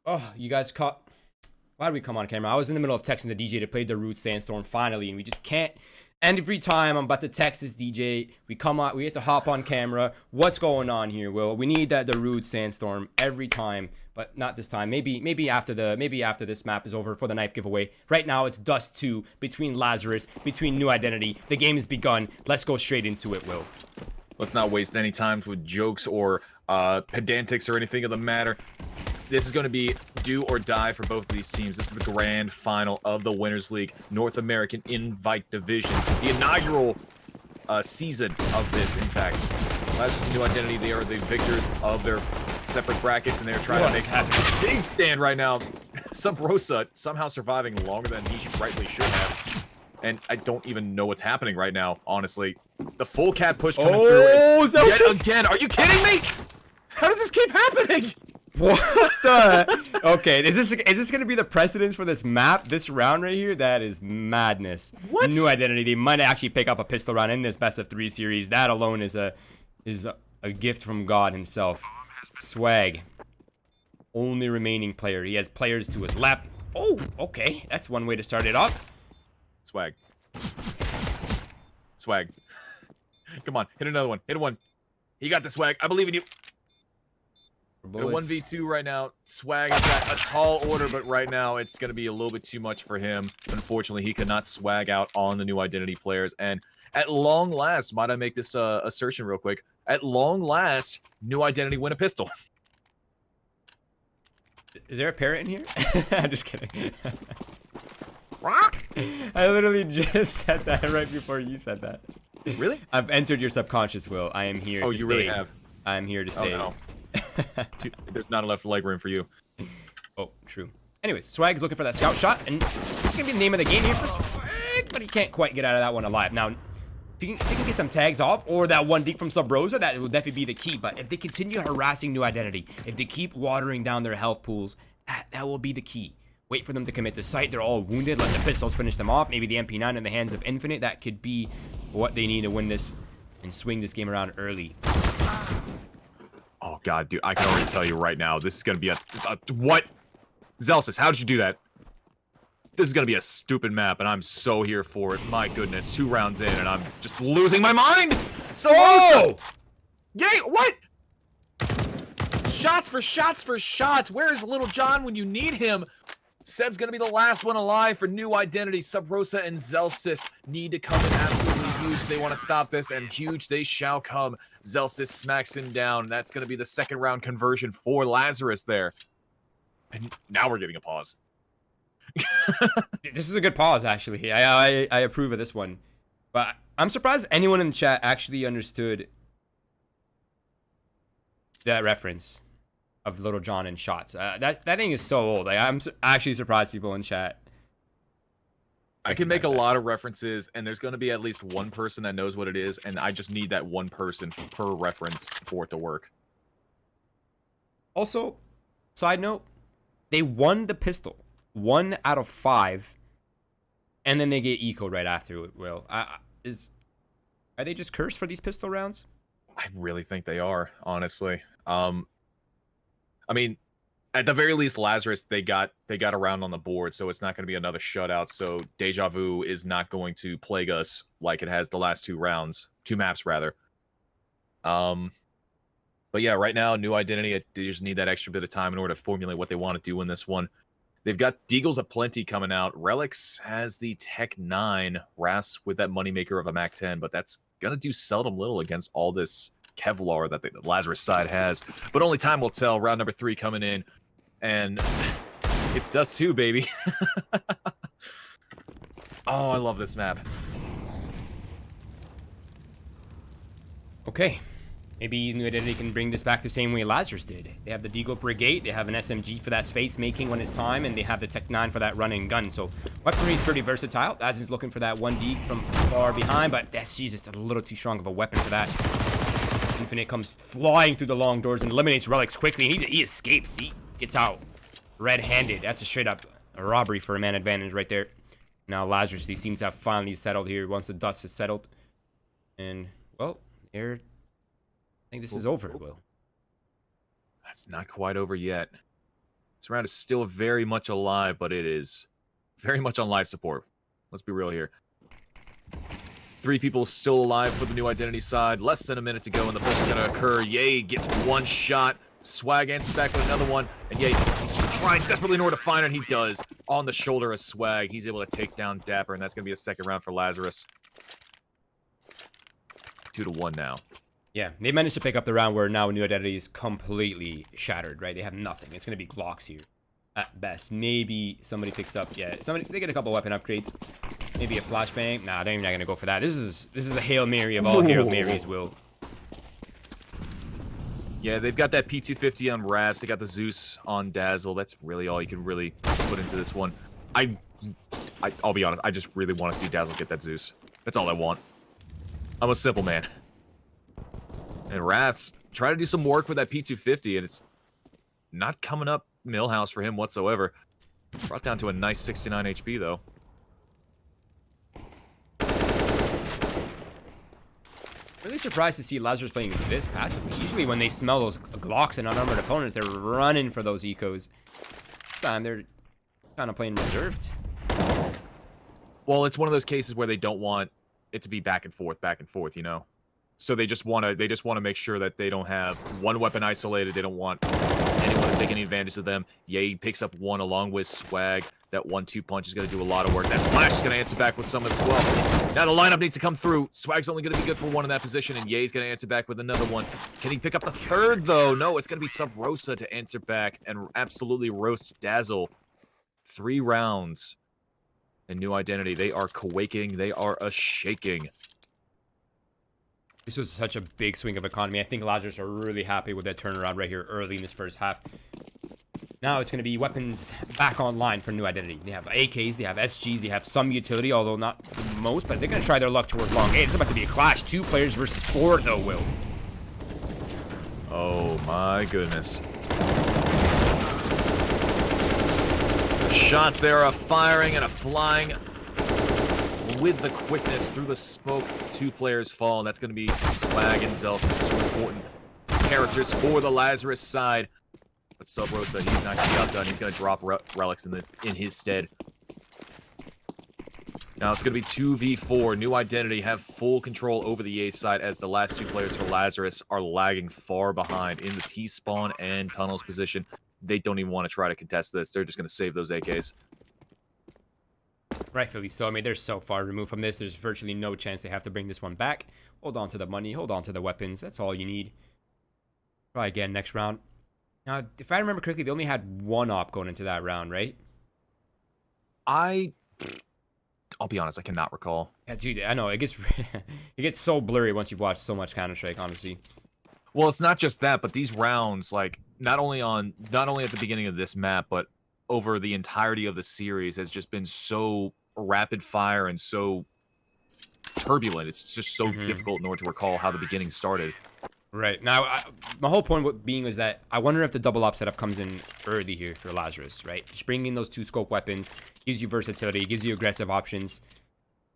Oh, you guys caught. Why did we come on camera? I was in the middle of texting the DJ to play the Root Sandstorm finally, and we just can't. And every time I'm about to text this DJ, we come on, we have to hop on camera. What's going on here, Will? We need the Root Sandstorm every time, but not this time. Maybe after this map is over for the knife giveaway. Right now it's Dust 2 between Lazarus, between New Identity. The game has begun. Let's go straight into it, Will. Let's not waste any time with jokes or pedantics or anything of the matter. This is going to be do or die for both of these teams. This is the grand final of the Winners League North American Invite Division. The inaugural season of this, in fact. Lazarus and New Identity, they are the victors of their separate brackets, and they're trying to make a big stand right now. Sub Rosa somehow surviving longer than he rightly should have. And I don't even know what's happening right now, honestly. The full cat push coming through. Yet again, are you kidding me? How does this keep happening? What the? Okay, is this gonna be the precedence for this map, this round right here? That is madness. What? New Identity. They might actually pick up a pistol round in this best of 3 series. That alone is a gift from God himself. Swag. Only remaining player. He has players to his left. Oh, okay. That's one way to start it off. Swag. Swag. Come on, hit another one. Hit one. You got the swag. I believe in you. In a 1v2 right now. Swag has got a tall order, but right now it's going to be a little bit too much for him. Unfortunately, he could not swag out on the New Identity players. And at long last, might I make this assertion real quick? At long last, New Identity win a pistol. Is there a parrot in here? I'm just kidding. I literally just said that right before you said that. Really? I've entered your subconscious, Will. I am here to stay. Oh, you really have? I am here to stay. Oh, no. There's not enough leg room for you. Oh, true. Anyways, Swag's looking for that scout shot, and it's gonna be the name of the game here for Swag, but he can't quite get out of that one alive. Now, if he can get some tags off, or that one deep from Sub Rosa, that will definitely be the key. But if they continue harassing New Identity, if they keep watering down their health pools, that will be the key. Wait for them to commit to sight. They're all wounded. Let the pistols finish them off. Maybe the MP9 in the hands of Infinite. That could be what they need to win this and swing this game around early. Oh, God, dude. I can already tell you right now. This is going to be a what? Zelsis, how did you do that? This is going to be a stupid map, and I'm so here for it. My goodness. 2 rounds in, and I'm just losing my mind. So Oh! Yay, what? Shots for shots for shots. Where is Little John when you need him? Seb's going to be the last one alive for New Identity. Sub Rosa and Zelsis need to come in absolutely huge if they want to stop this, and huge they shall come. Zelsis smacks him down. That's going to be the second round conversion for Lazarus there. And now we're getting a pause. This is a good pause, actually. I approve of this one. But I'm surprised anyone in the chat actually understood that reference of Little John and shots. That thing is so old. Like, I'm actually surprised people in chat. I can make a lot of references, and there's going to be at least one person that knows what it is, and I just need that one person per reference for it to work. Also, side note, they won the pistol. 1 out of 5. And then they get ecoed right after it, Will. Are they just cursed for these pistol rounds? I really think they are, honestly. I mean, at the very least, Lazarus, they got a round on the board, so it's not going to be another shutout. So Deja Vu is not going to plague us like it has the last 2 rounds, 2 maps rather. But yeah, right now, New Identity, they just need that extra bit of time in order to formulate what they want to do in this one. They've got Deagles aplenty coming out. Relics has the Tech 9. Ras with that moneymaker of a Mac 10, but that's going to do seldom little against all this Kevlar that the Lazarus side has. But only time will tell. Round number 3 coming in. And it's Dust 2, baby. Oh, I love this map. Okay. Maybe New Identity can bring this back the same way Lazarus did. They have the Deagle Brigade, they have an SMG for that space making when it's time, and they have the Tech 9 for that running gun. So weaponry is pretty versatile. Lazarus looking for that 1D from far behind, but that's just a little too strong of a weapon for that. Infinite comes flying through the long doors and eliminates Relics quickly. He escapes. He gets out red-handed. That's a straight-up robbery for a man advantage right there. Now Lazarus, he seems to have finally settled here once the dust is settled. And, well, I think this is over, Will. That's not quite over yet. This round is still very much alive, but it is very much on life support. Let's be real here. 3 people still alive for the New Identity side. Less than a minute to go, and the push is going to occur. Ye gets one shot. Swag answers back with another one. And Ye, he's just trying desperately in order to find it, and he does. On the shoulder of Swag. He's able to take down Dapper, and that's going to be a second round for Lazarus. 2-1 now. Yeah, they managed to pick up the round where now New Identity is completely shattered, right? They have nothing. It's going to be Glocks here at best. Maybe somebody picks up, yeah, they get a couple weapon upgrades. Maybe a flashbang. Nah, they're even not going to go for that. This is a Hail Mary of all Hail Marys, Will. Yeah, they've got that P250 on Ravs. They got the Zeus on Dazzle. That's really all you can really put into this one. I'll be honest. I just really want to see Dazzle get that Zeus. That's all I want. I'm a simple man. And Ravs try to do some work with that P250, and it's not coming up Millhouse for him whatsoever. Brought down to a nice 69 HP, though. Really surprised to see Lazarus playing this passively. Usually when they smell those Glocks and unarmored opponents, they're running for those ecos. This time they're kind of playing reserved. Well, it's one of those cases where they don't want it to be back and forth, you know? So they just want to make sure that they don't have one weapon isolated. They don't want anyone to take any advantage of them. Ye picks up one along with Swag. That 1-2 punch is going to do a lot of work. That flash is going to answer back with some as well. Now the lineup needs to come through. Swag's only going to be good for one in that position, and Ye's going to answer back with another one. Can he pick up the third, though? No, it's going to be Sub Rosa to answer back and absolutely roast Dazzle. 3 rounds. And New Identity, they are quaking. They are a-shaking. This was such a big swing of economy. I think Lazarus are really happy with that turnaround right here early in this first half. Now it's going to be weapons back online for New Identity. They have AKs, they have SGs, they have some utility, although not the most, but they're going to try their luck towards long. Hey, it's about to be a clash. 2 players versus 4, though, Will. Oh, my goodness. The shots there are firing and flying with the quickness through the smoke. 2 players fall, and that's going to be Swag and Zelsis, 2 important characters for the Lazarus side. But Sub Rosa, he's not going to be outdone. He's going to drop relics in his stead. Now it's going to be 2v4. New Identity have full control over the A side as the last 2 players for Lazarus are lagging far behind in the T-spawn and tunnels position. They don't even want to try to contest this. They're just going to save those AKs. Rightfully so. I mean, they're so far removed from this. There's virtually no chance they have to bring this one back. Hold on to the money. Hold on to the weapons. That's all you need. Try again next round. Now, if I remember correctly, they only had 1 op going into that round, right? I'll be honest, I cannot recall. Yeah, dude, I know. It gets so blurry once you've watched so much Counter-Strike, honestly. Well, it's not just that, but these rounds, like, not only at the beginning of this map, but over the entirety of the series has just been so rapid fire and so turbulent. It's just so difficult in order to recall how the beginning started. Right. Now, my whole point being is that I wonder if the double op setup comes in early here for Lazarus, right? Just bringing in those 2 scope weapons gives you versatility, gives you aggressive options,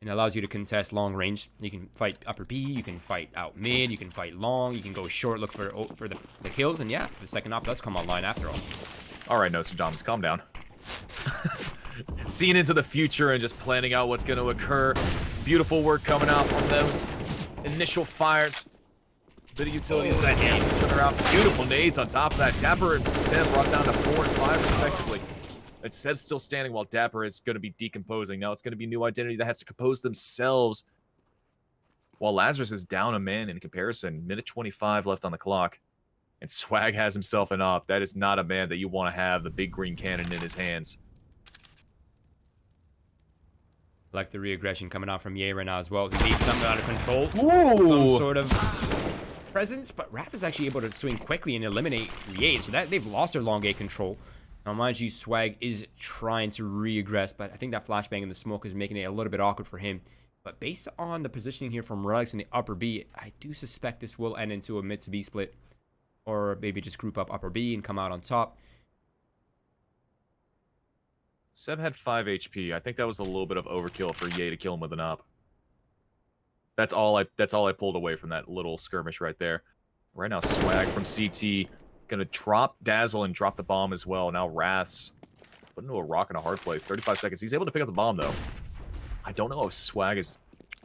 and allows you to contest long range. You can fight upper B, you can fight out mid, you can fight long, you can go short, look for the kills, and yeah, the second op does come online after all. All right, Nostradamus, calm down. Seeing into the future and just planning out what's going to occur. Beautiful work coming out from those initial fires. Bit of utilities that hand each other out. Beautiful nades on top of that. Dapper and Seb brought down to 4 and 5 respectively. And Seb's still standing while Dapper is going to be decomposing. Now it's going to be New Identity that has to compose themselves. While Lazarus is down a man in comparison. Minute 25 left on the clock. And Swag has himself an op. That is not a man that you want to have the big green cannon in his hands. Like the re-aggression coming out from Ye right now as well. He needs something out of control. Ooh. Some sort of presence, but Wrath is actually able to swing quickly and eliminate Ye, so that they've lost their long A control. Now, mind you, Swag is trying to re-aggress, but I think that flashbang in the smoke is making it a little bit awkward for him. But based on the positioning here from Relics in the upper B, I do suspect this will end into a mid to B split. Or maybe just group up upper B and come out on top. Seb had 5 HP. I think that was a little bit of overkill for Ye to kill him with an op. That's all I pulled away from that little skirmish right there. Right now, Swag from CT Gonna drop Dazzle and drop the bomb as well. Now Wrath's put into a rock in a hard place. 35 seconds. He's able to pick up the bomb, though. I don't know if Swag is...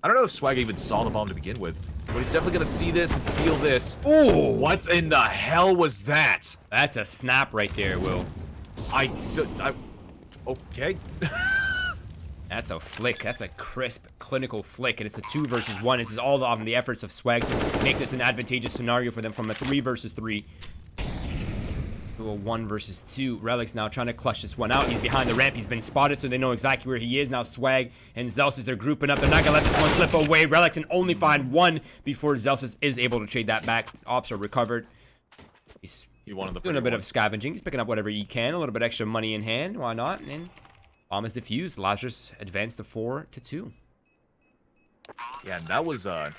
I don't know if Swag even saw the bomb to begin with. But he's definitely gonna see this and feel this. Ooh! What in the hell was that? That's a snap right there, Will. Okay. That's a flick. That's a crisp, clinical flick, and it's a 2 versus 1. This is all on the efforts of Swag to make this an advantageous scenario for them from a 3 versus 3 to a 1 versus 2. Relic's now trying to clutch this one out. He's behind the ramp. He's been spotted, so they know exactly where he is. Now Swag and Zelsis, they're grouping up. They're not going to let this one slip away. Relic can only find 1 before Zelsis is able to trade that back. Ops are recovered. He's doing a bit of scavenging. He's picking up whatever he can. A little bit extra money in hand. Why not? And bomb is defused. Lazarus advanced to 4-2. Yeah, and that was a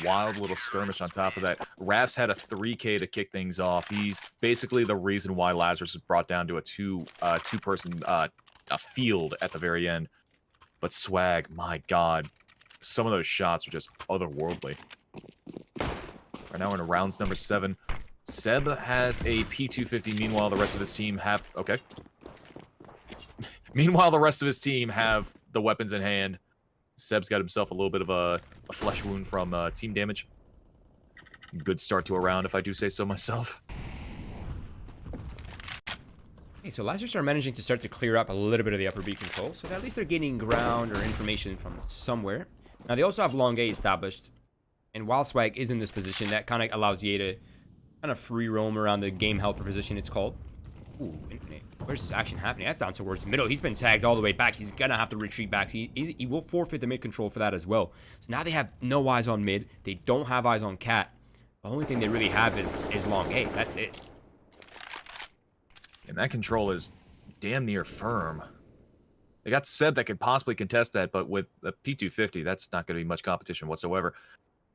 wild little skirmish on top of that. Raf's had a 3K to kick things off. He's basically the reason why Lazarus was brought down to a two-person field at the very end. But Swag, my God, some of those shots are just otherworldly. Right now we're in rounds number 7. Seb has a P250. Meanwhile, the rest of his team have... Okay. Meanwhile, the rest of his team have the weapons in hand. Seb's got himself a little bit of a flesh wound from team damage. Good start to a round, if I do say so myself. Okay, so Lazarus are managing to start to clear up a little bit of the upper B control, so that at least they're gaining ground or information from somewhere. Now, they also have long A established, and while Swag is in this position, that kind of allows Ye to kind of free roam around the game helper position, it's called. Ooh, Infinite. Where's this action happening? That's down towards the middle. He's been tagged all the way back. He's gonna have to retreat back. He will forfeit the mid control for that as well. So now they have no eyes on mid. They don't have eyes on Cat. The only thing they really have is long A. That's it. And that control is damn near firm. They got Seb that could possibly contest that, but with the P250, that's not going to be much competition whatsoever.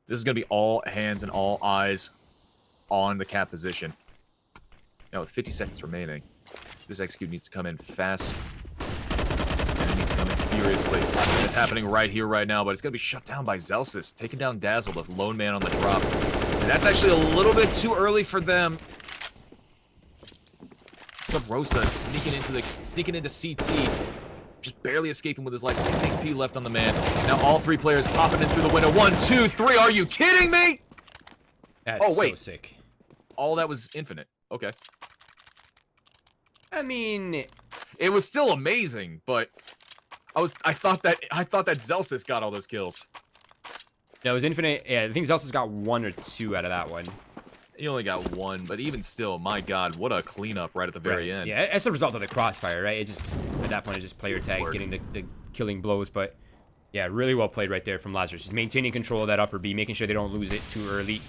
This is going to be all hands and all eyes on the Cat position. Now, with 50 seconds remaining, this execute needs to come in fast. And it needs to come in furiously. And it's happening right here, right now, but it's going to be shut down by Zelsis, taking down Dazzle, the lone man on the drop. And that's actually a little bit too early for them. Sub Rosa sneaking into CT, just barely escaping with his life. 6 HP left on the man. Now all 3 players popping in through the window. 1, 2, 3. Are you kidding me? That's so sick. All that was Infinite. Okay. I mean, it was still amazing, but I thought that Zelsis got all those kills. No, it was Infinite. Yeah, I think Zelsis got 1 or 2 out of that one. He only got 1, but even still, my God, what a cleanup right at the very end. Yeah, as a result of the crossfire, right? It just, at that point, it's just player tags getting the killing blows. But yeah, really well played right there from Lazarus. Just maintaining control of that upper B, making sure they don't lose it too early.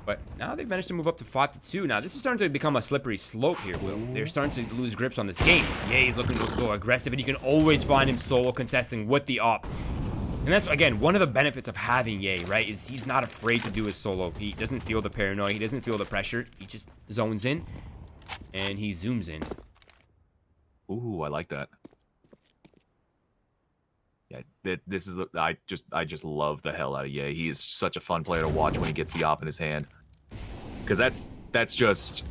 But now they've managed to move up to 5-2. Now this is starting to become a slippery slope here, Will. They're starting to lose grips on this game. Ye is looking to go aggressive, and you can always find him solo contesting with the op. And that's, again, one of the benefits of having Ye, right? Is he's not afraid to do his solo. He doesn't feel the paranoia. He doesn't feel the pressure. He just zones in, and he zooms in. Ooh, I like that. Yeah, this is I just love the hell out of Ye. He is such a fun player to watch when he gets the op in his hand. Because that's just,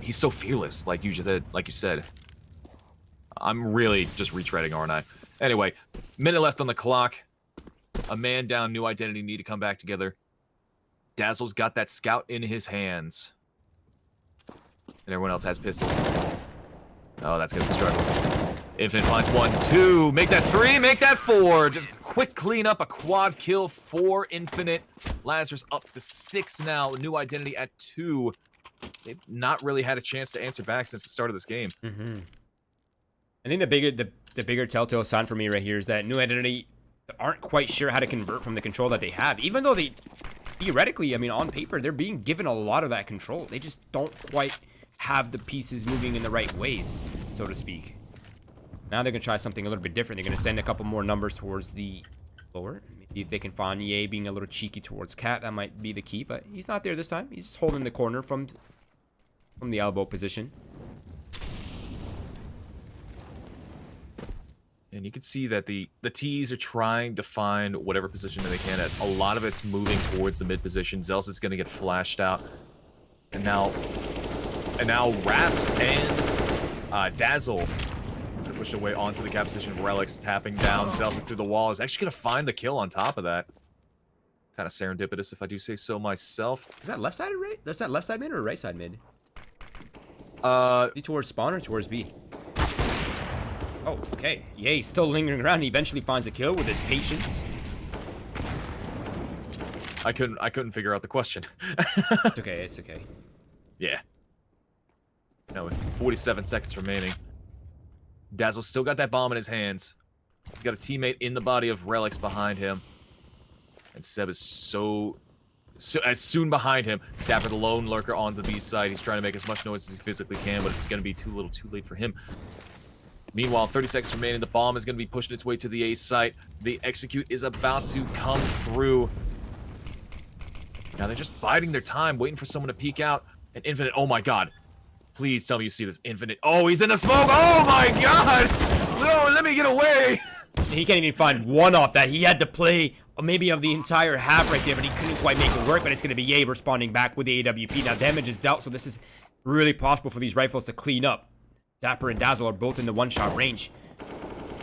he's so fearless, like you said. I'm really just retreading, aren't I? Anyway, minute left on the clock. A man down, new identity need to come back together. Dazzle's got that scout in his hands. And everyone else has pistols. Oh, that's gonna be a struggle. Infinite finds 1, 2, make that 3, make that 4. Just quick clean up, a quad kill for Infinite. Lazarus up to 6 now, new identity at 2. They've not really had a chance to answer back since the start of this game. I think the bigger telltale sign for me right here is that new identity aren't quite sure how to convert from the control that they have. Even though they, theoretically, I mean, on paper, they're being given a lot of that control. They just don't quite have the pieces moving in the right ways, so to speak. Now they're going to try something a little bit different. They're going to send a couple more numbers towards the lower. Maybe if they can find Ye being a little cheeky towards Cat, that might be the key. But he's not there this time. He's just holding the corner from the elbow position. And you can see that the T's are trying to find whatever position that they can. A lot of it's moving towards the mid position. Zelsis is going to get flashed out. And now Rats and Dazzle push away onto the cap position. Relics tapping down. Celsius through the wall is actually going to find the kill on top of that. Kind of serendipitous, if I do say so myself. Is that left side or right? That's that left side mid or right side mid? Uh, Is he towards spawn or towards B? Oh, okay. Yeah, he's still lingering around. He eventually finds a kill with his patience. I couldn't figure out the question. It's okay. It's okay. Yeah. Now with 47 seconds remaining, Dazzle still got that bomb in his hands. He's got a teammate in the body of Relics behind him. And Seb is so as soon behind him. Dapper the lone lurker on the B side. He's trying to make as much noise as he physically can, but it's going to be too little too late for him. Meanwhile, 30 seconds remaining. The bomb is going to be pushing its way to the A site. The execute is about to come through. Now they're just biding their time, waiting for someone to peek out. And Infinite, oh my god. Please tell me you see this. Infinite. Oh, he's in the smoke. Oh my god. No, let me get away. He can't even find one off that. He had to play maybe of the entire half right there, but he couldn't quite make it work. But it's going to be Ye responding back with the AWP. Now damage is dealt, so this is really possible for these rifles to clean up. Dapper and Dazzle are both in the one-shot range.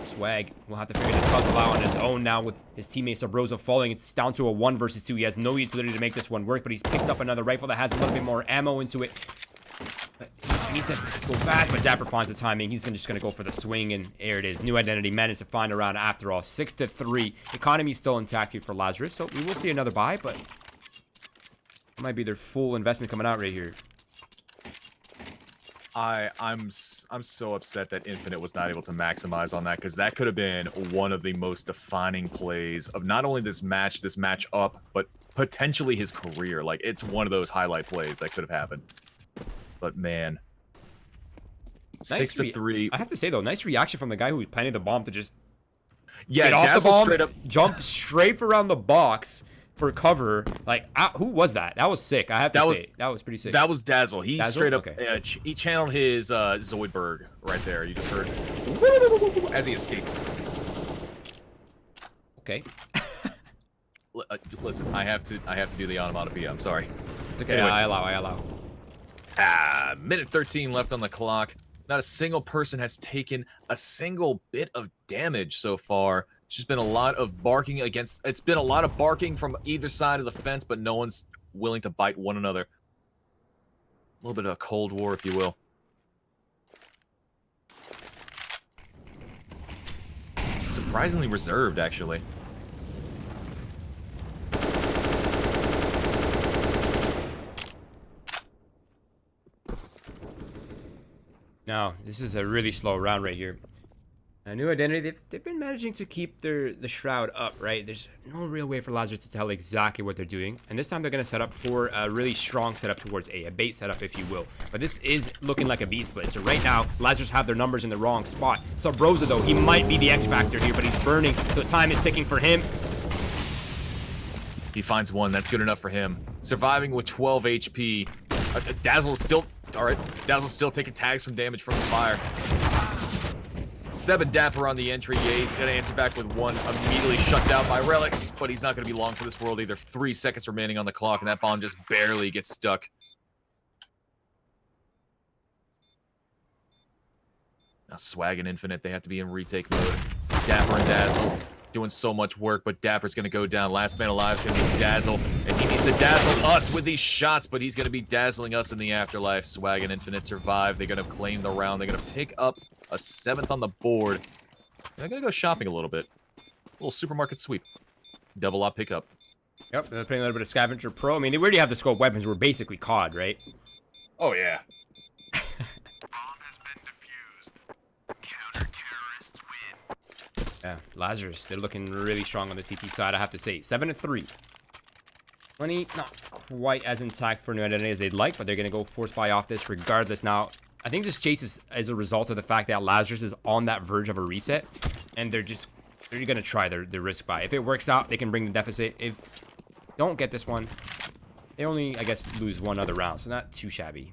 Swag will have to figure this puzzle out on his own now with his teammate Sabrosa falling. It's down to a 1 versus 2. He has no utility to make this one work, but he's picked up another rifle that has a little bit more ammo into it. But he needs to go fast, but Dapper finds the timing. He's just going to go for the swing, and there it is. New Identity managed to find a round after all. 6-3. Economy still intact here for Lazarus, so we will see another buy, but it might be their full investment coming out right here. I'm so upset that Infinite was not able to maximize on that, because that could have been one of the most defining plays of not only this match up, but potentially his career. Like, it's one of those highlight plays that could have happened. But man, Nice 6-3. I have to say though, nice reaction from the guy who was planting the bomb to just Yeah, get off the Dazzle bomb, straight up. jump straight around the box for cover. Like, who was that? That was sick. I have to say, that was pretty sick. That was Dazzle. He Dazzle? straight up, Okay. he channeled his Zoidberg right there. You just heard as he escaped. Okay. Listen, I have to do the onomatopoeia. I'm sorry. It's okay. Anyway. I allow. Minute 13 left on the clock. Not a single person has taken a single bit of damage so far. It's just been a lot of barking against. It's been a lot of barking from either side of the fence, but no one's willing to bite one another. A little bit of a Cold War, if you will. Surprisingly reserved, actually. No, this is a really slow round right here. A New Identity, they've been managing to keep the shroud up, right? There's no real way for Lazarus to tell exactly what they're doing. And this time they're going to set up for a really strong setup towards A bait setup, if you will. But this is looking like a B split. So right now, Lazarus have their numbers in the wrong spot. Sabrosa, though, he might be the X factor here, but he's burning. So time is ticking for him. He finds one. That's good enough for him. Surviving with 12 HP. Dazzle is still... Alright, Dazzle's still taking tags from damage from the fire. Seb and Dapper on the entry. Yeah, he's going to answer back with one. Immediately shut down by Relics, but he's not going to be long for this world either. 3 seconds remaining on the clock, and that bomb just barely gets stuck. Now Swag and Infinite, they have to be in retake mode. Dapper and Dazzle doing so much work, but Dapper's going to go down. Last man alive is going to be Dazzle, and he needs to dazzle us with these shots, but he's going to be dazzling us in the afterlife. Swag and Infinite survive. They're going to claim the round. They're going to pick up a 7th on the board. They're going to go shopping a little bit. A little supermarket sweep. Double up pickup. Yep, they're playing a little bit of Scavenger Pro. I mean, they already have the scope weapons. We're basically COD, right? Oh, yeah. Yeah, Lazarus, they're looking really strong on the CT side, I have to say. 7-3. 20, not quite as intact for New Identity as they'd like, but they're going to go force buy off this regardless. Now, I think this chase is as a result of the fact that Lazarus is on that verge of a reset, and they're going to try their risk buy. If it works out, they can bring the deficit. If don't get this one, they only, I guess, lose one other round, so not too shabby.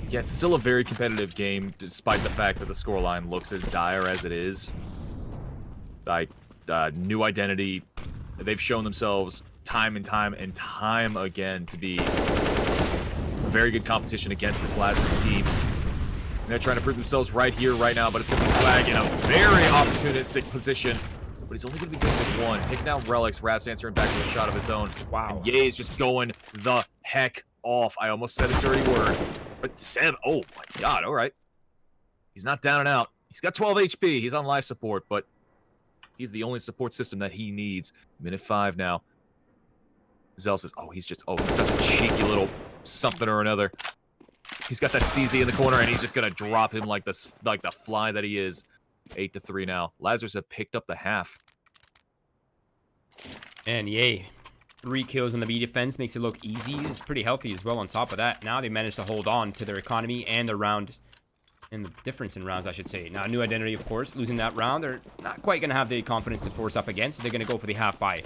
Yeah, it's still a very competitive game, despite the fact that the scoreline looks as dire as it is. New Identity, they've shown themselves time and time again to be very good competition against this Lazarus team. And they're trying to prove themselves right here, right now, but it's going to be Swag in a very opportunistic position. But he's only going to be good with one. Taking down Relics, Raz answering back with a shot of his own. Wow. And Ye is just going the heck off. I almost said a dirty word. But Seb, oh my god, all right. He's not down and out. He's got 12 HP. He's on life support, but he's the only support system that he needs. Minute 5 now. Zell says, oh, he's such a cheeky little something or another. He's got that CZ in the corner, and he's just going to drop him like the fly that he is. 8-3 now. Lazarus have picked up the half. And yay. 3 kills on the B defense makes it look easy. He's pretty healthy as well on top of that. Now they managed to hold on to their economy and the round, and the difference in rounds, I should say. Now, New Identity, of course, losing that round. They're not quite going to have the confidence to force up again, so they're going to go for the half buy.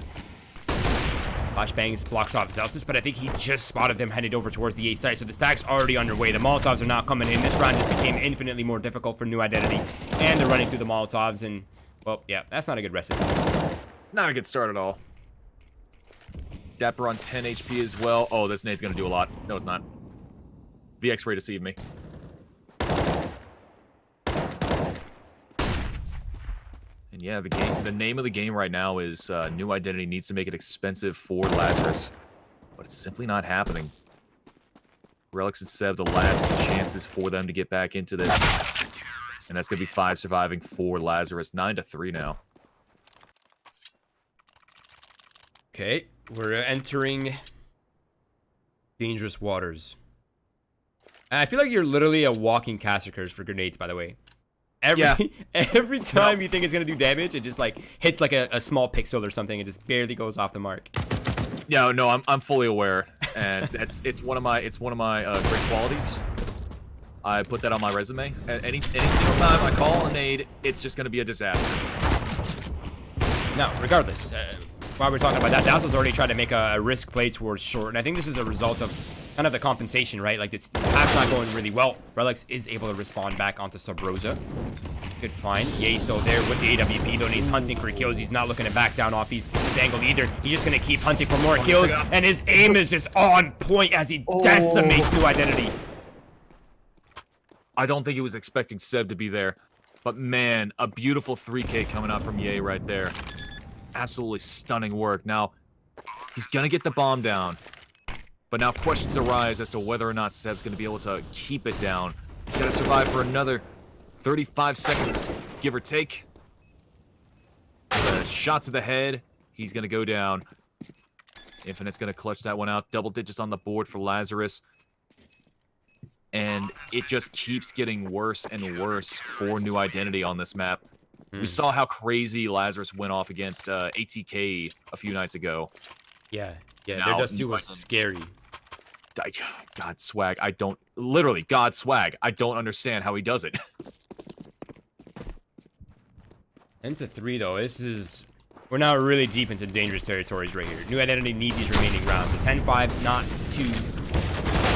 Flashbangs blocks off Zelsis, but I think he just spotted them headed over towards the A side, so the stack's already underway. The Molotovs are not coming in. This round just became infinitely more difficult for New Identity, and they're running through the Molotovs, and, well, yeah, that's not a good recipe. Not a good start at all. Dapper on 10 HP as well. Oh, this nade's going to do a lot. No, it's not. The X-ray deceived me. And yeah, the name of the game right now is New Identity needs to make it expensive for Lazarus, but it's simply not happening. Relics and Seb, the last chances for them to get back into this, and that's gonna be 5 surviving for Lazarus. 9-3 now. Okay, we're entering dangerous waters. And I feel like you're literally a walking caster curse for grenades, by the way. Every time you think it's gonna do damage, it just like hits like a small pixel or something. It just barely goes off the mark. Yeah, no, I'm fully aware, and it's one of my great qualities. I put that on my resume. Any single time I call a nade, it's just gonna be a disaster. Now, regardless, while we're talking about that, Dazzle's already tried to make a risk play towards short, and I think this is a result of kind of the compensation, right? Like, the path's not going really well. Relics is able to respond back onto Sub Rosa. Good find. Ye's still there with the AWP, though, and he's hunting for kills. He's not looking to back down off this angle either. He's just going to keep hunting for more kills, and his aim is just on point as he decimates New Identity. I don't think he was expecting Seb to be there, but man, a beautiful 3K coming out from Ye right there. Absolutely stunning work. Now, he's going to get the bomb down. But now questions arise as to whether or not Seb's going to be able to keep it down. He's got to survive for another 35 seconds, give or take. The shot to the head, he's going to go down. Infinite's going to clutch that one out. Double digits on the board for Lazarus. And it just keeps getting worse and worse for New Identity on this map. We saw how crazy Lazarus went off against ATK a few nights ago. Yeah, their Dust 2 was scary. God, Swag, literally, God, Swag, I don't understand how he does it. 10-3, though, we're now really deep into dangerous territories right here. New Identity need these remaining rounds. A 10-5, not too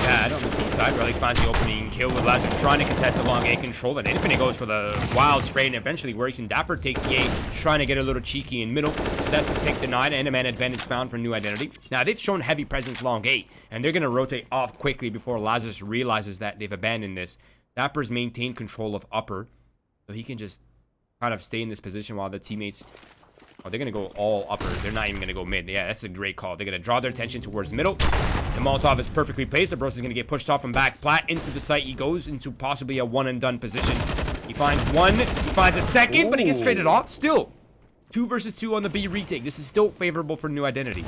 bad on the team side. Relic finds the opening kill with Lazarus trying to contest along A control, and Infinite goes for the wild spray and eventually works, and Dapper takes the A, trying to get a little cheeky in middle. That's the pick denied, and a man advantage found for New Identity. Now, they've shown heavy presence long A, and they're going to rotate off quickly before Lazarus realizes that they've abandoned this. Dapper's maintained control of upper, so he can just kind of stay in this position while the teammates... Oh, they're going to go all upper. They're not even going to go mid. Yeah, that's a great call. They're going to draw their attention towards middle. The Molotov is perfectly placed. The Bros is going to get pushed off from back plat into the site. He goes into possibly a one-and-done position. He finds one. He finds a second, but he gets traded off. Still, 2 versus 2 on the B retake. This is still favorable for New Identity.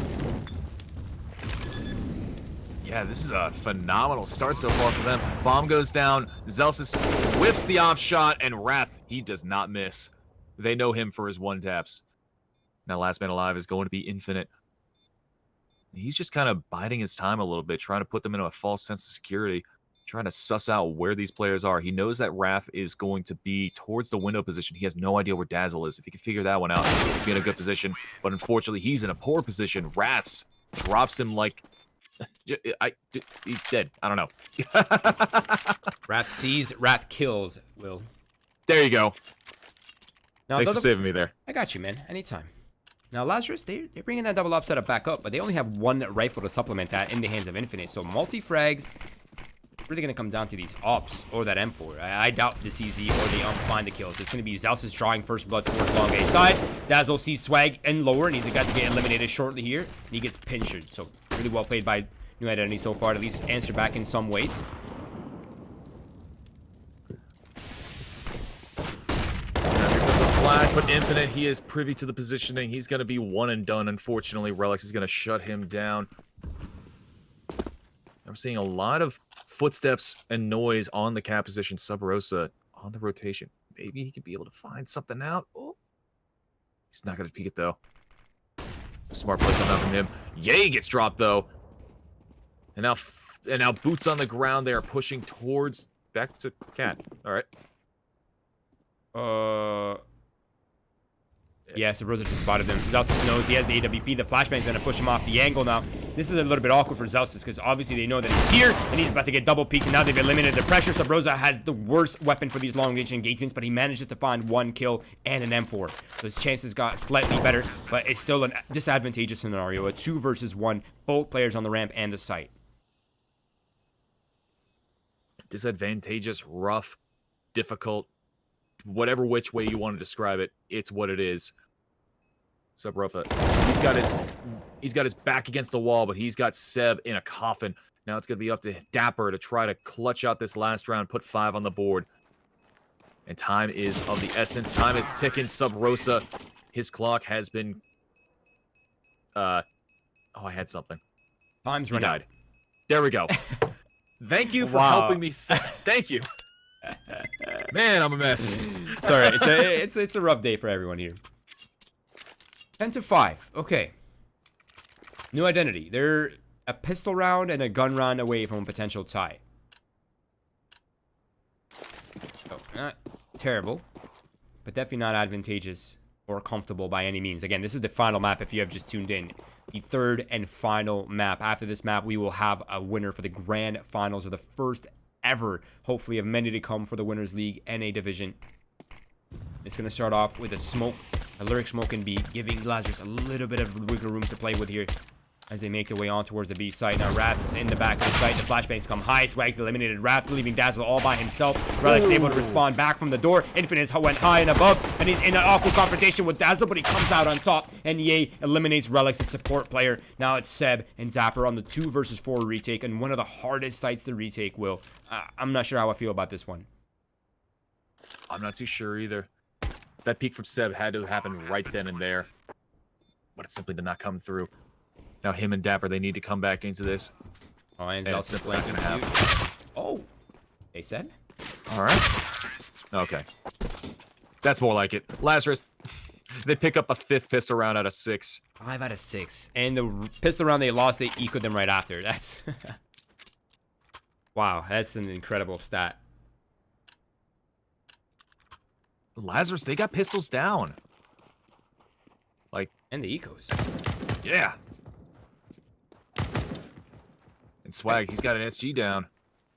Yeah, this is a phenomenal start so far for them. Bomb goes down. Zelsis whips the op shot, and Wrath, he does not miss. They know him for his one-taps. Now, last man alive is going to be Infinite. He's just kind of biding his time a little bit, trying to put them into a false sense of security, trying to suss out where these players are. He knows that Wrath is going to be towards the window position. He has no idea where Dazzle is. If he can figure that one out, he'll be in a good position. But unfortunately, he's in a poor position. Wrath's drops him like... he's dead. I don't know. Wrath sees, Wrath kills, Will. There you go. Now, Thanks for saving me there. I got you, man. Anytime. Now, Lazarus, they're bringing that double up setup back up, but they only have one rifle to supplement that in the hands of Infinite. So multi-frags, really going to come down to these ops or that M4. I doubt the CZ or the find the kills. It's going to be Zelsis drawing first blood towards long A side. Dazzle sees Swag and lower, and he's got to get eliminated shortly here. And he gets pinchered. So really well played by New Identity so far, to at least answer back in some ways. Flash, but Infinite, he is privy to the positioning. He's going to be one and done, unfortunately. Relics is going to shut him down. I'm seeing a lot of footsteps and noise on the cap position. Sub Rosa on the rotation. Maybe he could be able to find something out. Oh, he's not going to peek it, though. Smart play coming out from him. Yay gets dropped, though. And now boots on the ground. They are pushing towards back to Cat. All right. Yeah, so Rosa just spotted him. Zelsis knows he has the AWP. The flashbang's gonna push him off the angle now. This is a little bit awkward for Zelsis because obviously they know that he's here and he's about to get double peeked. And now they've eliminated the pressure. So Rosa has the worst weapon for these long range engagements, but he manages to find one kill and an M4. So his chances got slightly better, but it's still a disadvantageous scenario. A 2 versus 1, both players on the ramp and the site. Disadvantageous, rough, difficult. Whatever which way you want to describe it, it's what it is. Sub Rosa, he's got his back against the wall, but he's got Seb in a coffin. Now it's gonna be up to Dapper to try to clutch out this last round, put 5 on the board. And time is of the essence. Time is ticking. Sub Rosa, his clock has been. Oh, I had something. Time's run out. There we go. Thank you for helping me. Thank you. Man, I'm a mess. Sorry, it's a rough day for everyone here. 10-5. Okay. New Identity. They're a pistol round and a gun round away from a potential tie. So, not terrible, but definitely not advantageous or comfortable by any means. Again, this is the final map if you have just tuned in. The third and final map. After this map, we will have a winner for the grand finals of the first ever, hopefully, of many to come for the Winners League NA division. It's going to start off with a smoke, a lyric smoke and B, giving Lazarus a little bit of wiggle room to play with here as they make their way on towards the B site. Now Wrath is in the back of the site. The flashbangs come high. Swag's eliminated Wrath, leaving Dazzle all by himself. Relic's able to respond back from the door. Infinite went high and above, and he's in an awkward confrontation with Dazzle, but he comes out on top, and Ye eliminates Relic's support player. Now it's Seb and Zapper on the 2 versus 4 retake, and one of the hardest sites to retake, Will. I'm not sure how I feel about this one. I'm not too sure either. That peek from Seb had to happen right then and there, but it simply did not come through. Now him and Dapper, they need to come back into this. Oh, and it's simply not going to happen. Oh, they said? All right. Okay. That's more like it. Lazarus, they pick up a 5th pistol round out of 6. 5 out of 6. And the pistol round they lost, they ecoed them right after. That's... Wow, that's an incredible stat. Lazarus, they got pistols down. Like... And the ecos. Yeah. And Swag, he's got an SG down.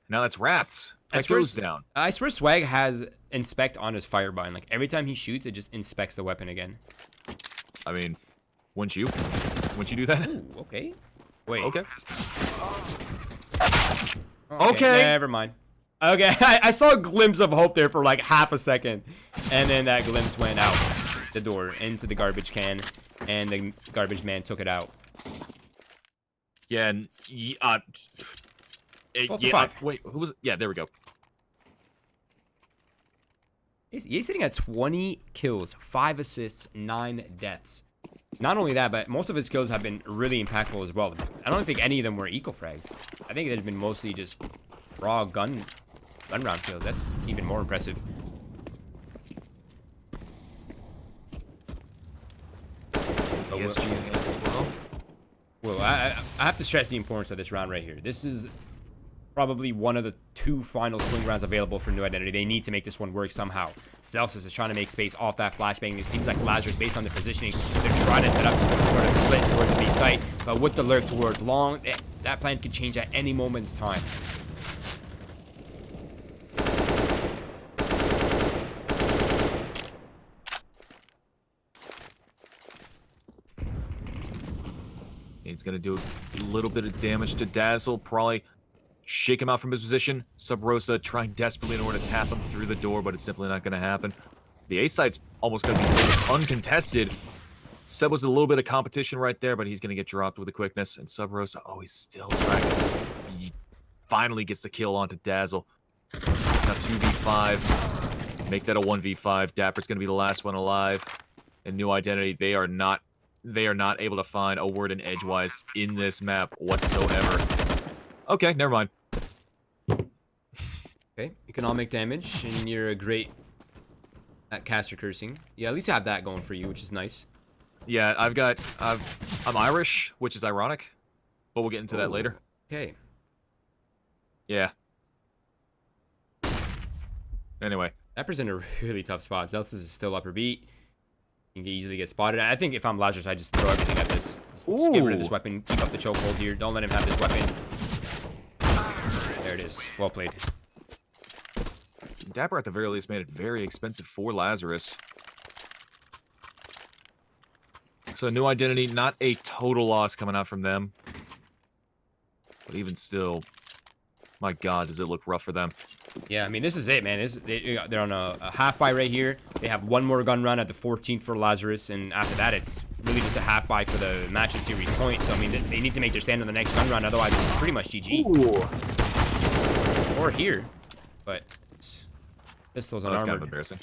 Now that's Wrath's. That goes down. I swear Swag has inspect on his fire button. Like, every time he shoots, it just inspects the weapon again. I mean, wouldn't you? Wouldn't you do that? Ooh, okay. Wait. Okay. Okay. Never mind. Okay, I saw a glimpse of hope there for like half a second. And then that glimpse went out the door into the garbage can. And the garbage man took it out. Yeah, and... wait, who was it? Yeah, there we go. He's sitting at 20 kills, 5 assists, 9 deaths. Not only that, but most of his kills have been really impactful as well. I don't think any of them were eco frags. I think they've been mostly just raw gun round kills. That's even more impressive. Well, I have to stress the importance of this round right here. This is probably one of the 2 final swing rounds available for New Identity. They need to make this one work somehow. Zelsis is trying to make space off that flashbang. It seems like Lazarus, based on the positioning, they're trying to set up sort of split towards the B site. But with the lurk towards long, that plan could change at any moment's time. going to do a little bit of damage to Dazzle. Probably shake him out from his position. Sub Rosa trying desperately in order to tap him through the door, but it's simply not going to happen. The A site's almost going to be taken uncontested. Seb was a little bit of competition right there, but he's going to get dropped with the quickness. And Sub Rosa, oh, he's still trying. He finally gets the kill onto Dazzle. Now 2v5. Make that a 1v5. Dapper's going to be the last one alive. And New Identity, they are not able to find a word in edgewise in this map whatsoever. Okay, never mind. Okay, you can all make damage, and you're a great at caster cursing. Yeah, at least you have that going for you, which is nice. Yeah, I'm Irish, which is ironic, but we'll get into that later. Okay. Yeah. Anyway. Dapper's in a really tough spot. Zelsis is still upper beat. You can easily get spotted. I think if I'm Lazarus, I just throw everything at this. Just get rid of this weapon. Keep up the chokehold here. Don't let him have this weapon. There it is. Well played. Dapper at the very least made it very expensive for Lazarus. So New Identity, not a total loss coming out from them. But even still, my God, does it look rough for them. Yeah, I mean, this is it, man. They're on a half buy right here. They have one more gun run at the 14th for Lazarus, and after that, it's really just a half buy for the match at series point. So, I mean, they need to make their stand on the next gun run, otherwise it's pretty much GG. Ooh. Or here, but pistols and that's armor. kind of embarrassing.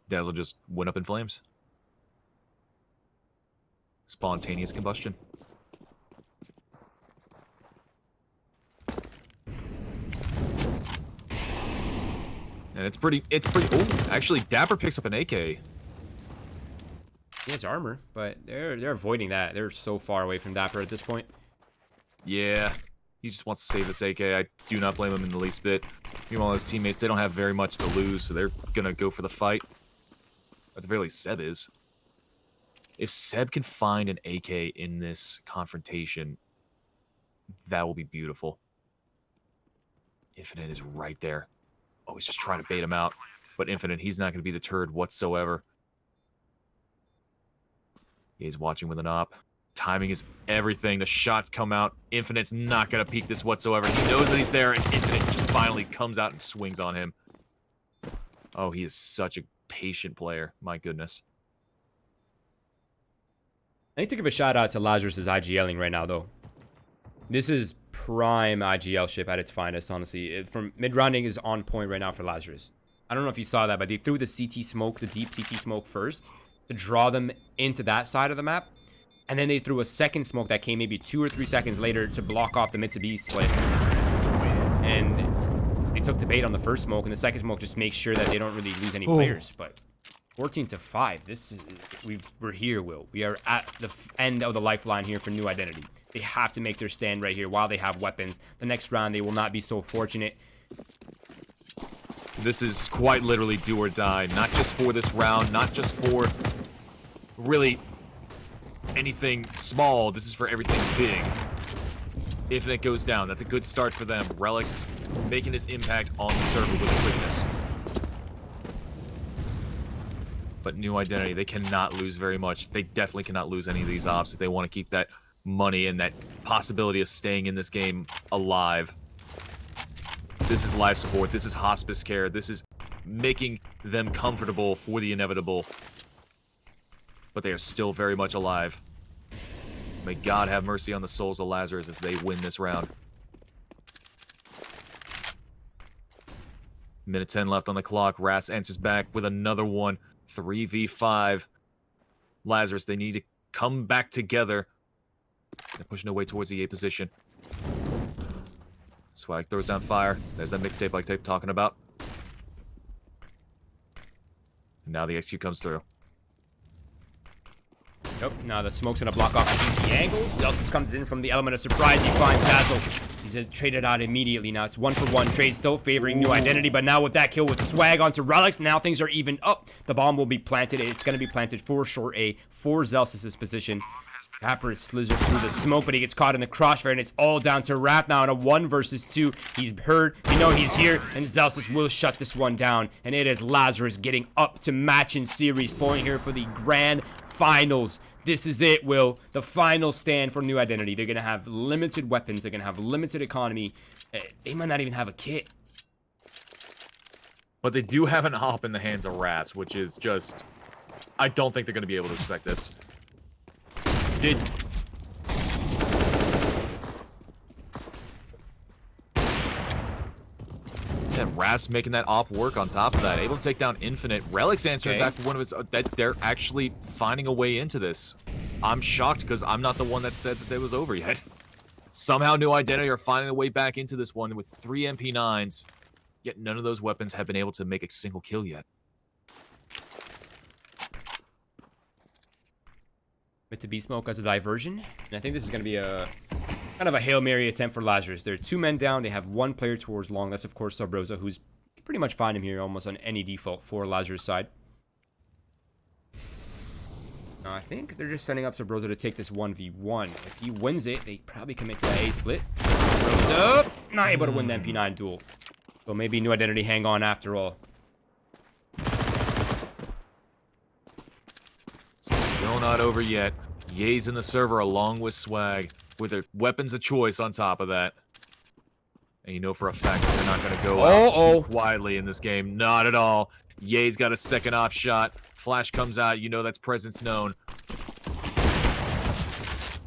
Dazzle just went up in flames. Spontaneous combustion. And it's pretty, oh, actually, Dapper picks up an AK. Yeah, it's armor, but they're avoiding that. They're so far away from Dapper at this point. Yeah, he just wants to save this AK. I do not blame him in the least bit. Meanwhile, his teammates, they don't have very much to lose, so they're gonna go for the fight. At the very least, Seb is. If Seb can find an AK in this confrontation, that will be beautiful. Infinite is right there. Oh, he's just trying to bait him out. But Infinite, he's not going to be deterred whatsoever. He's watching with an op. Timing is everything. The shots come out. Infinite's not going to peek this whatsoever. He knows that he's there, and Infinite just finally comes out and swings on him. Oh, he is such a patient player. My goodness. I need to give a shout out to Lazarus' IGLing right now, though. This is prime IGL ship at its finest, honestly. From mid-rounding is on point right now for Lazarus. I don't know if you saw that, but they threw the CT smoke, the deep CT smoke first, to draw them into that side of the map. And then they threw a second smoke that came maybe 2 or 3 seconds later to block off the Mitsubishi split. And they took the bait on the first smoke, and the second smoke just makes sure that they don't really lose any players. But 14-5, this is we're here, Will. We are at the end of the lifeline here for New Identity. They have to make their stand right here while they have weapons. The next round, they will not be so fortunate. This is quite literally do or die. Not just for this round, not just for really anything small. This is for everything big. Infinite goes down. That's a good start for them. Relics is making his impact on the server with quickness. But New Identity, they cannot lose very much. They definitely cannot lose any of these ops if they want to keep that money and that possibility of staying in this game alive. This is life support. This is hospice care. This is making them comfortable for the inevitable. But they are still very much alive. May God have mercy on the souls of Lazarus if they win this round. Minute 10 left on the clock. Ras answers back with another one. 3v5. Lazarus, they need to come back together. They're pushing their way towards the A position. Swag throws down fire. There's that mixtape like tape talking about. And now the XQ comes through. Nope, now the smoke's gonna block off the angles. Zelsis comes in from the element of surprise. He finds Dazzle. He's traded out immediately. Now it's 1-for-1 trade, still favoring New Identity, but now with that kill with Swag onto Relics, now things are even up. The bomb will be planted. It's gonna be planted for short A, for Zelsis' position. Dapper slizzard through the smoke, but he gets caught in the crossfire, and it's all down to Raph now in a 1 versus 2. He's heard, you know he's here, and Zelsis will shut this one down. And it is Lazarus getting up to match in series point here for the grand finals. This is it, Will. The final stand for New Identity. They're going to have limited weapons. They're going to have limited economy. They might not even have a kit. But they do have an op in the hands of Rats, which is just... I don't think they're going to be able to expect this. Did... And Rats making that op work on top of that. Able to take down Infinite. Relic's answering back to one of his... that they're actually finding a way into this. I'm shocked because I'm not the one that said that it was over yet. Somehow New Identity are finding a way back into this one with 3 MP9s. Yet none of those weapons have been able to make a single kill yet. With the beast smoke as a diversion. And I think this is going to be a kind of a Hail Mary attempt for Lazarus. There are 2 men down. They have 1 player towards long. That's, of course, Subrosa, who's you can pretty much find him here almost on any default for Lazarus' side. Now, I think they're just setting up Subrosa to take this 1v1. If he wins it, they probably commit to that A split. Subrosa not able to win the MP9 duel. So maybe New Identity hang on after all. Still not over yet. Ye's in the server along with Swag, with their weapons of choice on top of that. And you know for a fact that they're not going to go out too quietly in this game. Not at all. Ye's got a second op shot. Flash comes out. You know that's presence known.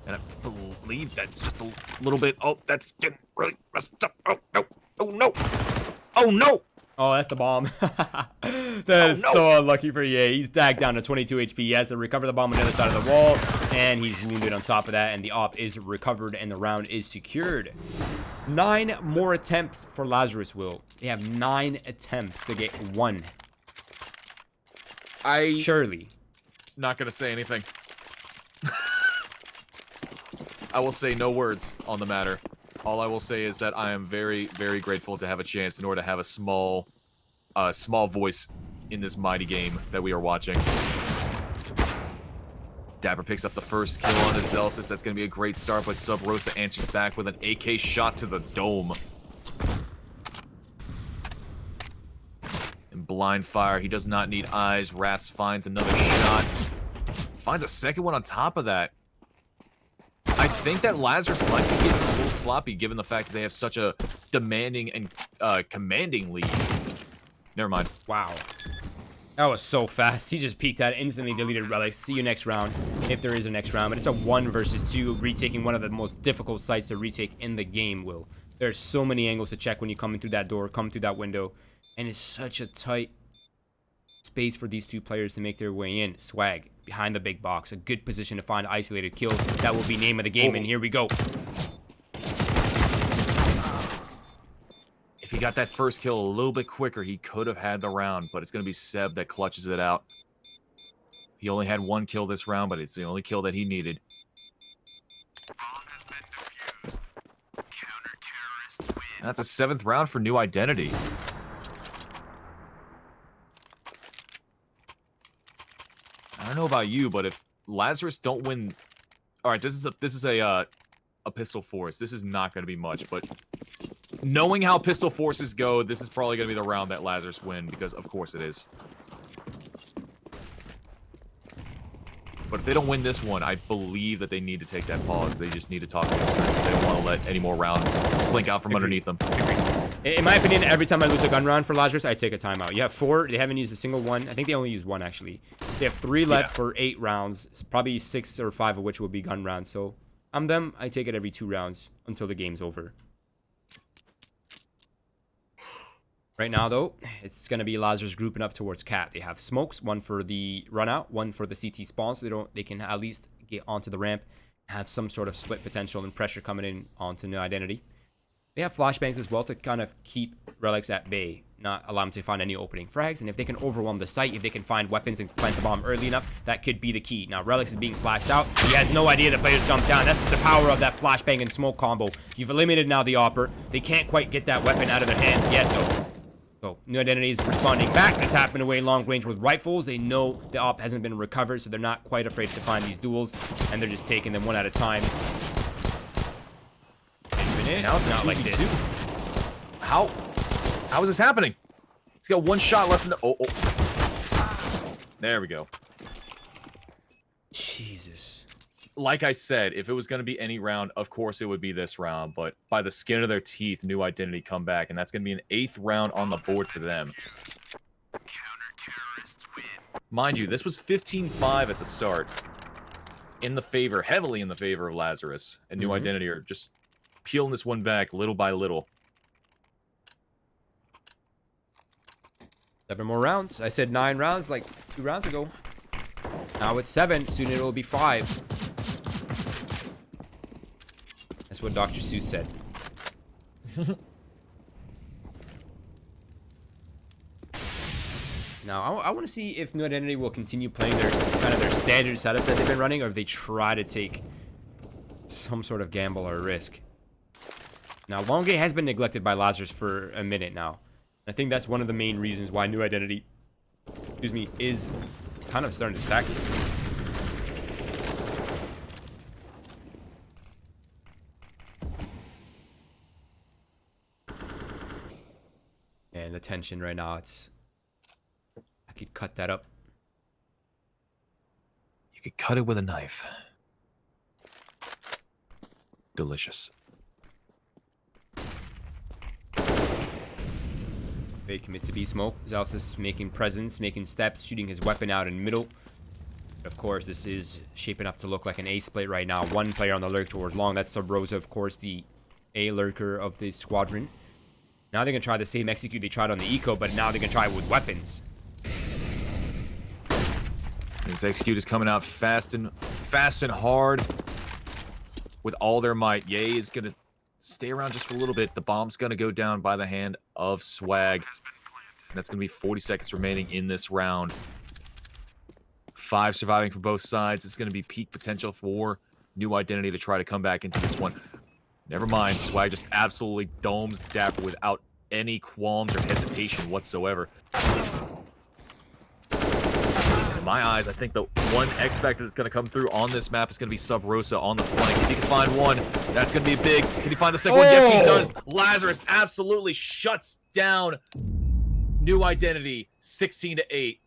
And I believe that's just a little bit... Oh, that's getting really messed up. Oh, no. Oh, no. Oh, no. Oh, that's the bomb. That is so unlucky for Ye. He's dagged down to 22 HP. He has to recover the bomb on the other side of the wall. And he's wounded on top of that. And the op is recovered and the round is secured. 9 more attempts for Lazarus, Will. They have 9 attempts to get 1. Surely. Not going to say anything. I will say no words on the matter. All I will say is that I am very, very grateful to have a chance in order to have a small voice in this mighty game that we are watching. Dapper picks up the first kill on the Zelsis. That's going to be a great start, but Subrosa answers back with an AK shot to the dome. And blind fire. He does not need eyes. Ras finds another shot. Finds a second one on top of that. I think that Lazarus might be getting a little sloppy given the fact that they have such a demanding and commanding lead. Never mind. Wow. That was so fast. He just peeked at it, instantly deleted Relic. See you next round, if there is a next round. But it's a 1 versus 2, retaking one of the most difficult sites to retake in the game, Will. There's so many angles to check when you come in through that door, come through that window. And it's such a tight space for these 2 players to make their way in. Swag behind the big box, a good position to find isolated kills. That will be name of the game, and here we go. If he got that first kill a little bit quicker, he could have had the round, but it's going to be Seb that clutches it out. He only had 1 kill this round, but it's the only kill that he needed. That's a 7th round for New Identity. I don't know about you, but if Lazarus don't win... Alright, this is a pistol force. This is not going to be much, but knowing how pistol forces go, this is probably going to be the round that Lazarus win, because of course it is. But if they don't win this one, I believe that they need to take that pause. They just need to talk to this man. They don't want to let any more rounds slink out from underneath them. In my opinion, every time I lose a gun round for Lazarus, I take a timeout. You have 4. They haven't used a single one. I think they only used 1, actually. They have 3 left for 8 rounds. Probably 6 or 5 of which will be gun rounds. So I'm them. I take it every 2 rounds until the game's over. Right now, though, it's going to be Lazarus grouping up towards Cat. They have smokes, 1 for the run out, 1 for the CT spawn, so they can at least get onto the ramp, have some sort of split potential and pressure coming in onto New Identity. They have flashbangs as well to kind of keep Relics at bay, not allow them to find any opening frags. And if they can overwhelm the site, if they can find weapons and plant the bomb early enough, that could be the key. Now, Relics is being flashed out. He has no idea the players jump down. That's the power of that flashbang and smoke combo. You've eliminated now the Opper. They can't quite get that weapon out of their hands yet, though. So, New Identity is responding back. They're tapping away long range with rifles. They know the op hasn't been recovered, so they're not quite afraid to find these duels. And they're just taking them one at a time. Now it's not like this. How is this happening? He's got 1 shot left in the... Oh. There we go. Jesus. Like I said, if it was going to be any round, of course it would be this round. But by the skin of their teeth, New Identity come back, and that's going to be an 8th round on the board for them. Mind you, this was 15-5 at the start. Heavily in the favor of Lazarus. And New Identity are just peeling this one back little by little. 7 more rounds. I said 9 rounds like 2 rounds ago. Now it's 7. Soon it will be 5. That's what Dr. Seuss said. Now, I want to see if New Identity will continue playing their standard setup that they've been running, or if they try to take some sort of gamble or risk. Now, long game has been neglected by Lazarus for a minute now. I think that's one of the main reasons why New Identity, is kind of starting to stack it. And the tension right now, I could cut that up. You could cut it with a knife. Delicious. Fake commits to B smoke. Lazarus making presence, making steps, shooting his weapon out in middle. Of course, this is shaping up to look like an A split right now. One player on the lurk towards long. That's Sub Rosa, of course, the A lurker of the squadron. Now they're gonna try the same execute they tried on the eco, but now they're gonna try it with weapons. This execute is coming out fast and hard with all their might. Ye is gonna stay around just for a little bit. The bomb's gonna go down by the hand of Swag. And that's gonna be 40 seconds remaining in this round. 5 surviving for both sides. It's gonna be peak potential for New Identity to try to come back into this one. Never mind, Swag just absolutely domes Dapper without any qualms or hesitation whatsoever. In my eyes, I think the one X factor that's going to come through on this map is going to be Sub Rosa on the flank. If he can find one, that's going to be big. Can he find the second one? Yes, he does. Lazarus absolutely shuts down New Identity, 16-8.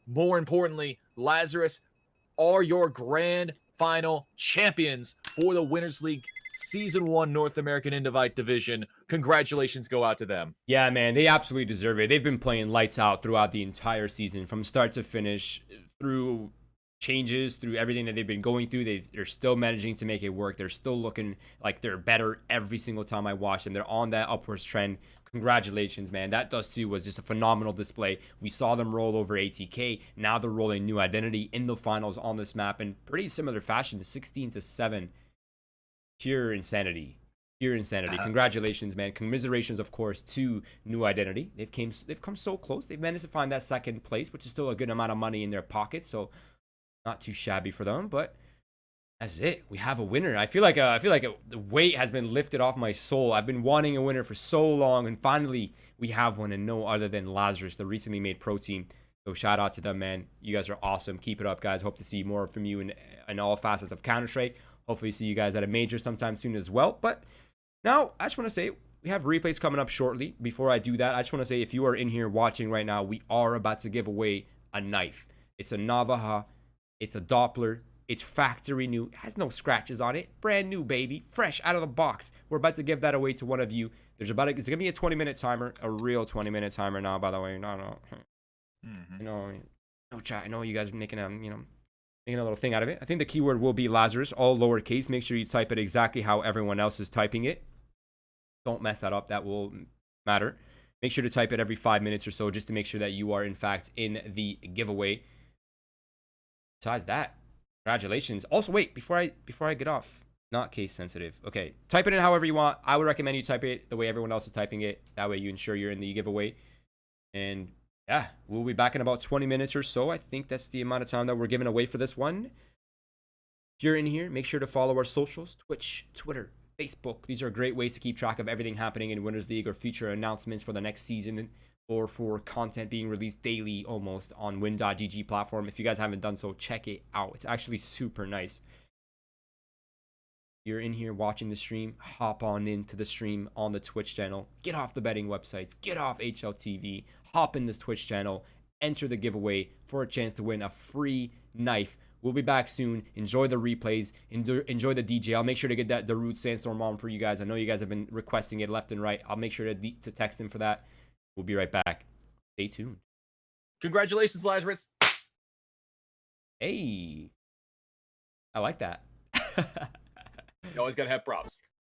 More importantly, Lazarus are your grand final champions for the Winners League Season 1 North American Indivite Division. Congratulations go out to them. Yeah, man, they absolutely deserve it. They've been playing lights out throughout the entire season, from start to finish, through changes, through everything that they've been going through. They're still managing to make it work. They're still looking like they're better every single time I watch them. They're on that upwards trend. Congratulations, man. That Dust 2 was just a phenomenal display. We saw them roll over ATK. Now they're rolling New Identity in the finals on this map in pretty similar fashion, 16-7. Pure insanity. Pure insanity. Congratulations, man. Commiserations, of course, to New Identity. They've come so close. They've managed to find that second place, which is still a good amount of money in their pockets, so not too shabby for them. But that's it. We have a winner. I feel like the weight has been lifted off my soul. I've been wanting a winner for so long, and finally we have one, and no other than Lazarus, the recently made pro team. So shout out to them, man. You guys are awesome. Keep it up, guys. Hope to see more from you in all facets of Counter-Strike. Hopefully see you guys at a major sometime soon as well. But now, I just want to say, we have replays coming up shortly. Before I do that, I just want to say, if you are in here watching right now, we are about to give away a knife. It's a Navaja. It's a Doppler. It's factory new. It has no scratches on it. Brand new, baby. Fresh out of the box. We're about to give that away to one of you. It's going to be a 20-minute timer. A real 20-minute timer now, by the way. No. No chat. I know you guys are making a, making a little thing out of it. I think the keyword will be Lazarus, all lowercase. Make sure you type it exactly how everyone else is typing it. Don't mess that up. That will matter. Make sure to type it every 5 minutes or so, just to make sure that you are, in fact, in the giveaway. Besides that, congratulations. Also, wait, before I get off, not case sensitive. Okay, type it in however you want. I would recommend you type it the way everyone else is typing it. That way you ensure you're in the giveaway. And yeah, we'll be back in about 20 minutes or so. I think that's the amount of time that we're giving away for this one. If you're in here, make sure to follow our socials, Twitch, Twitter, Facebook. These are great ways to keep track of everything happening in Winners League, or future announcements for the next season, or for content being released daily almost on win.gg platform. If you guys haven't done so, check it out. It's actually super nice. If you're in here watching the stream, hop on into the stream on the Twitch channel. Get off the betting websites. Get off HLTV. Hop in this Twitch channel. Enter the giveaway for a chance to win a free knife We'll be back soon. Enjoy the replays. Enjoy the DJ. I'll make sure to get that Darude Sandstorm on for you guys. I know you guys have been requesting it left and right. I'll make sure to text him for that. We'll be right back. Stay tuned. Congratulations, Lazarus. Hey. I like that. You always got to have props.